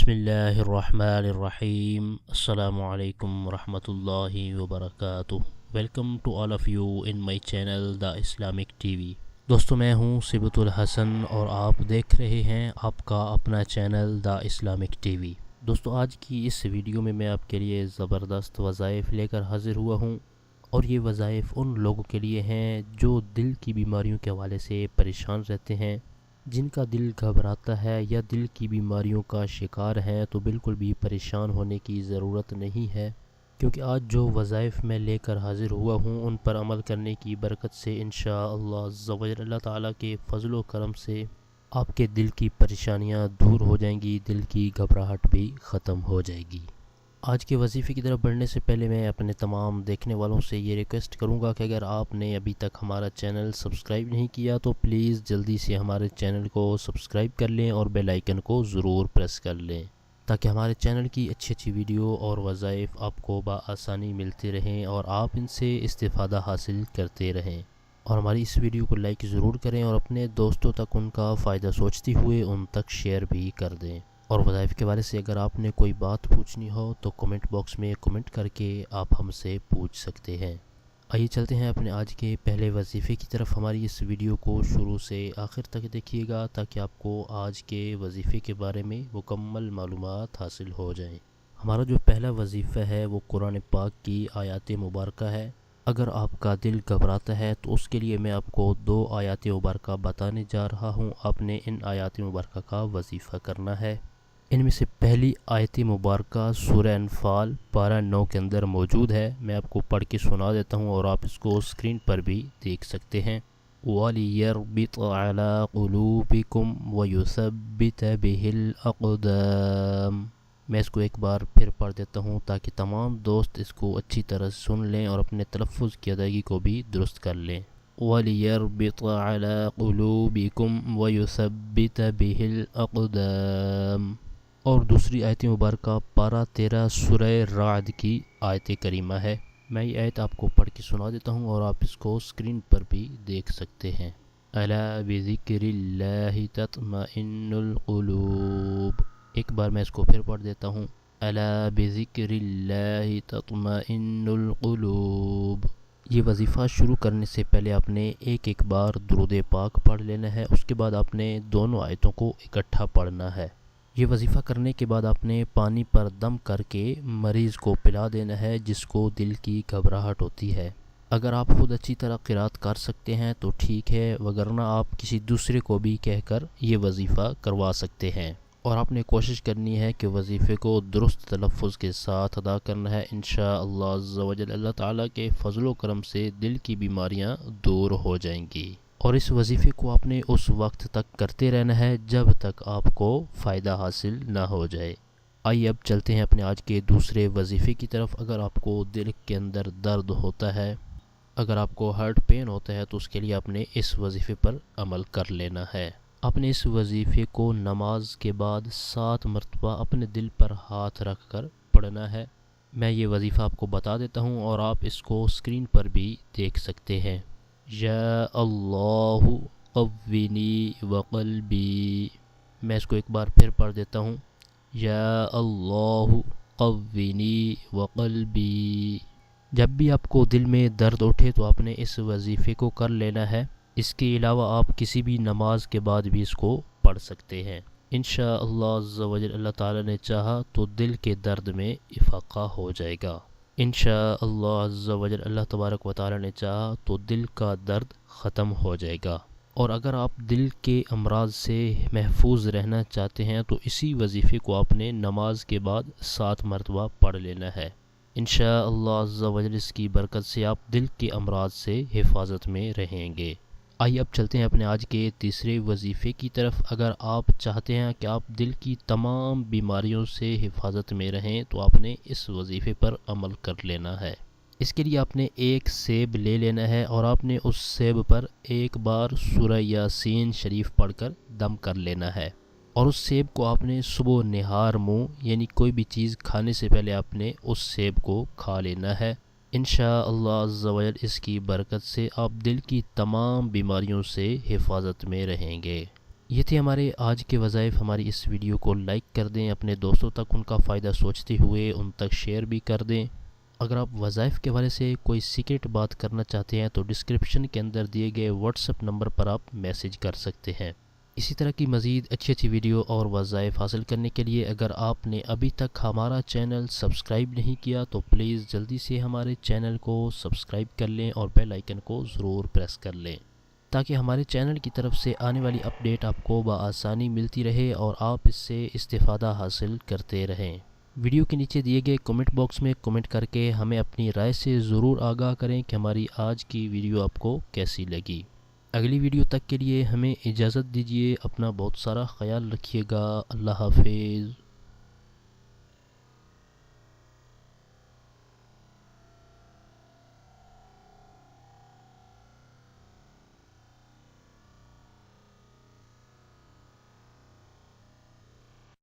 بسم اللہ الرحمن الرحیم۔ السلام علیکم ورحمۃ اللہ وبرکاتہ۔ Welcome to all of you in my channel the Islamic T V. دوستو میں ہوں صبت الحسن اور آپ دیکھ رہے ہیں آپ کا اپنا channel the Islamic T V. دوستو آج کی اس ویڈیو میں آپ کے لیے زبردست وظائف لے کر حاضر ہوا ہوں، اور یہ وظائف ان لوگوں کے لیے ہیں جو دل کی بیماریوں کے حوالے سے پریشان رہتے ہیں، جن کا دل گھبراتا ہے یا دل کی بیماریوں کا شکار ہیں، تو بالکل بھی پریشان ہونے کی ضرورت نہیں ہے، کیونکہ آج جو وظائف میں لے کر حاضر ہوا ہوں ان پر عمل کرنے کی برکت سے انشاءاللہ عز و جل اللہ تعالیٰ کے فضل و کرم سے آپ کے دل کی پریشانیاں دور ہو جائیں گی، دل کی گھبراہٹ بھی ختم ہو جائے گی۔ آج کے وظیفے کی طرف بڑھنے سے پہلے میں اپنے تمام دیکھنے والوں سے یہ ریکویسٹ کروں گا کہ اگر آپ نے ابھی تک ہمارا چینل سبسکرائب نہیں کیا تو پلیز جلدی سے ہمارے چینل کو سبسکرائب کر لیں اور بیل آئیکن کو ضرور پریس کر لیں، تاکہ ہمارے چینل کی اچھی ویڈیو اور وظائف آپ کو بآسانی ملتی رہیں اور آپ ان سے استفادہ حاصل کرتے رہیں۔ اور ہماری اس ویڈیو کو لائک ضرور کریں اور اپنے دوستوں تک ان کا فائدہ سوچتے ہوئے ان تک شیئر بھی کر دیں۔ اور وظائف کے بارے سے اگر آپ نے کوئی بات پوچھنی ہو تو کمنٹ باکس میں کمنٹ کر کے آپ ہم سے پوچھ سکتے ہیں۔ آئیے چلتے ہیں اپنے آج کے پہلے وظیفے کی طرف۔ ہماری اس ویڈیو کو شروع سے آخر تک دیکھیے گا تاکہ آپ کو آج کے وظیفے کے بارے میں مکمل معلومات حاصل ہو جائیں۔ ہمارا جو پہلا وظیفہ ہے وہ قرآن پاک کی آیات مبارکہ ہے۔ اگر آپ کا دل گھبراتا ہے تو اس کے لیے میں آپ کو 2 آیات مبارکہ بتانے جا رہا ہوں۔ آپ نے ان آیات مبارکہ کا وظیفہ کرنا ہے۔ ان میں سے پہلی آیت مبارکہ سورہ انفال پارہ 9 کے اندر موجود ہے۔ میں آپ کو پڑھ کے سنا دیتا ہوں اور آپ اس کو اسکرین پر بھی دیکھ سکتے ہیں۔ وَلِيَرْبِطَ عَلَىٰ قُلُوبِكُمْ وَيُثَبِّتَ بِهِ الْأَقْدَامَ۔ میں اس کو ایک بار پھر پڑھ دیتا ہوں تاکہ تمام دوست اس کو اچھی طرح سن لیں اور اپنے تلفظ کی ادائیگی کو بھی درست کر لیں۔ وَلِيَرْبِطَ عَلَىٰ قُلُوبِكُمْ وَيُثَبِّتَ بِهِ الْأَقْدَامَ۔ اور دوسری آیت مبارکہ پارہ 13 سورہ رعد کی آیت کریمہ ہے۔ میں یہ آیت آپ کو پڑھ کے سنا دیتا ہوں اور آپ اس کو اسکرین پر بھی دیکھ سکتے ہیں۔ اَلَا بِذِكْرِ اللَّهِ تَطْمَئِنُّ الْقُلُوبُ۔ ایک بار میں اس کو پھر پڑھ دیتا ہوں۔ اَلَا بِذِكْرِ اللَّهِ تَطْمَئِنُّ الْقُلُوبُ۔ یہ وظیفہ شروع کرنے سے پہلے آپ نے ایک بار درود پاک پڑھ لینا ہے، اس کے بعد آپ نے دونوں آیتوں کو اکٹھا پڑھنا ہے۔ یہ وظیفہ کرنے کے بعد آپ نے پانی پر دم کر کے مریض کو پلا دینا ہے جس کو دل کی گھبراہٹ ہوتی ہے۔ اگر آپ خود اچھی طرح قرات کر سکتے ہیں تو ٹھیک ہے، وگرنہ آپ کسی دوسرے کو بھی کہہ کر یہ وظیفہ کروا سکتے ہیں، اور آپ نے کوشش کرنی ہے کہ وظیفے کو درست تلفظ کے ساتھ ادا کرنا ہے۔ انشاءاللہ عز و جل اللہ تعالیٰ کے فضل و کرم سے دل کی بیماریاں دور ہو جائیں گی، اور اس وظیفے کو آپ نے اس وقت تک کرتے رہنا ہے جب تک آپ کو فائدہ حاصل نہ ہو جائے۔ آئیے اب چلتے ہیں اپنے آج کے دوسرے وظیفے کی طرف۔ اگر آپ کو دل کے اندر درد ہوتا ہے، اگر آپ کو ہارٹ پین ہوتا ہے تو اس کے لیے آپ نے اس وظیفے پر عمل کر لینا ہے۔ آپ نے اس وظیفے کو نماز کے بعد 7 مرتبہ اپنے دل پر ہاتھ رکھ کر پڑھنا ہے۔ میں یہ وظیفہ آپ کو بتا دیتا ہوں اور آپ اس کو اسکرین پر بھی دیکھ سکتے ہیں۔ یا اللہ قوینی وقلبی۔ میں اس کو ایک بار پھر پڑھ دیتا ہوں۔ یا اللہ قوینی وقلبی۔ جب بھی آپ کو دل میں درد اٹھے تو آپ نے اس وظیفے کو کر لینا ہے۔ اس کے علاوہ آپ کسی بھی نماز کے بعد بھی اس کو پڑھ سکتے ہیں۔ انشاءاللہ عز و جل اللہ تعالیٰ نے چاہا تو دل کے درد میں افاقہ ہو جائے گا۔ انشاءاللہ عز و جل اللہ تبارک و تعالیٰ نے چاہا تو دل کا درد ختم ہو جائے گا۔ اور اگر آپ دل کے امراض سے محفوظ رہنا چاہتے ہیں تو اسی وظیفے کو آپ نے نماز کے بعد 7 مرتبہ پڑھ لینا ہے۔ انشاءاللہ عز و جل اس کی برکت سے آپ دل کے امراض سے حفاظت میں رہیں گے۔ آئیے اب چلتے ہیں اپنے آج کے تیسرے وظیفے کی طرف۔ اگر آپ چاہتے ہیں کہ آپ دل کی تمام بیماریوں سے حفاظت میں رہیں تو آپ نے اس وظیفے پر عمل کر لینا ہے۔ اس کے لیے آپ نے ایک سیب لے لینا ہے اور آپ نے اس سیب پر ایک بار سورہ یاسین شریف پڑھ کر دم کر لینا ہے، اور اس سیب کو آپ نے صبح نہار منہ یعنی کوئی بھی چیز کھانے سے پہلے آپ نے اس سیب کو کھا لینا ہے۔ انشاءاللہ عز و جل اس کی برکت سے آپ دل کی تمام بیماریوں سے حفاظت میں رہیں گے۔ یہ تھے ہمارے آج کے وظائف۔ ہماری اس ویڈیو کو لائک کر دیں، اپنے دوستوں تک ان کا فائدہ سوچتے ہوئے ان تک شیئر بھی کر دیں۔ اگر آپ وظائف کے بارے سے کوئی سیکرٹ بات کرنا چاہتے ہیں تو ڈسکرپشن کے اندر دیے گئے واٹس ایپ نمبر پر آپ میسج کر سکتے ہیں۔ اسی طرح کی مزید اچھی ویڈیو اور وظائف حاصل کرنے کے لیے اگر آپ نے ابھی تک ہمارا چینل سبسکرائب نہیں کیا تو پلیز جلدی سے ہمارے چینل کو سبسکرائب کر لیں اور بیل آئیکن کو ضرور پریس کر لیں، تاکہ ہمارے چینل کی طرف سے آنے والی اپڈیٹ آپ کو بآسانی ملتی رہے اور آپ اس سے استفادہ حاصل کرتے رہیں۔ ویڈیو کے نیچے دیے گئے کمنٹ باکس میں کمنٹ کر کے ہمیں اپنی رائے سے ضرور آگاہ کریں کہ ہماری آج کی ویڈیو آپ کو کیسی لگی۔ اگلی ویڈیو تک کے لیے ہمیں اجازت دیجیے، اپنا بہت سارا خیال رکھیے گا۔ اللہ حافظ۔